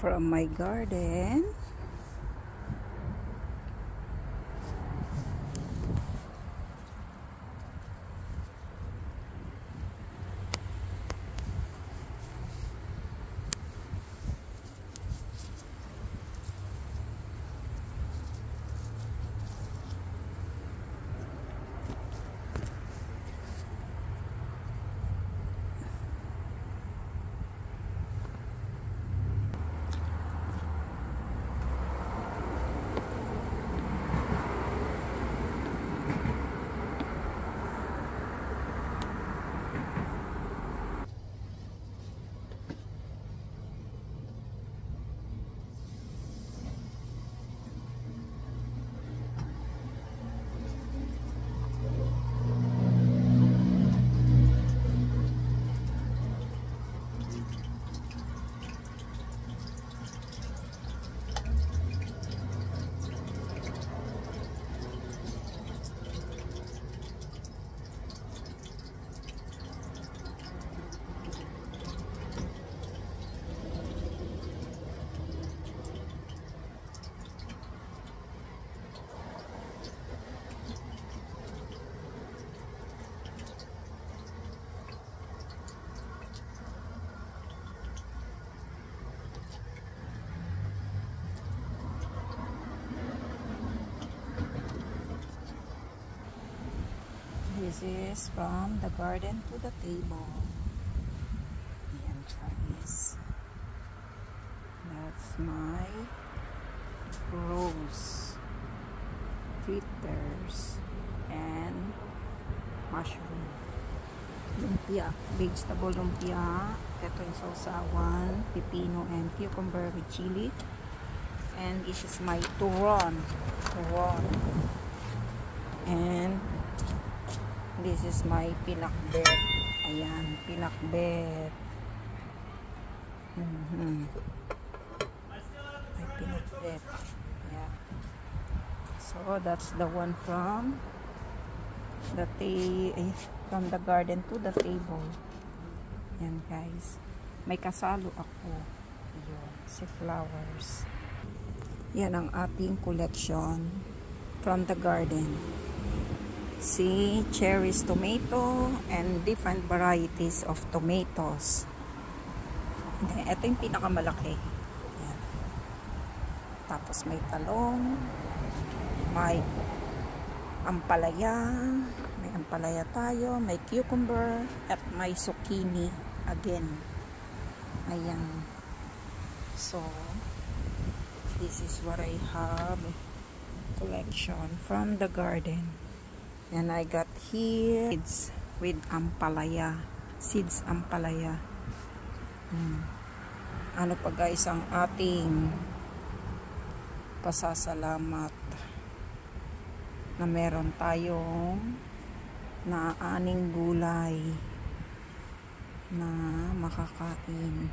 from my garden. This is from the garden to the table. Ayan, guys. That's my rose, fritters, and mushroom. Lumpia, vegetable lumpia. Ito yung sausawan, pipino, and cucumber with chili. And this is my turon. And this is my pinakbet. Ayan, pinakbet. My pinakbet. Yeah. So that's the one from the garden to the table. Ayan, guys. May kasalo ako. Ayan, si flowers. Yan ang ating collection from the garden. See, cherries tomato and different varieties of tomatoes. Ito yung pinakamalaki. Ayan. Tapos may talong, may ampalaya, tayo, may cucumber, at may zucchini again. Ayan. So, this is what I have collection from the garden. And I got here seeds with ampalaya. Seeds ampalaya. Ano pa guys ang ating pasasalamat na meron tayong na aning gulay na makakain.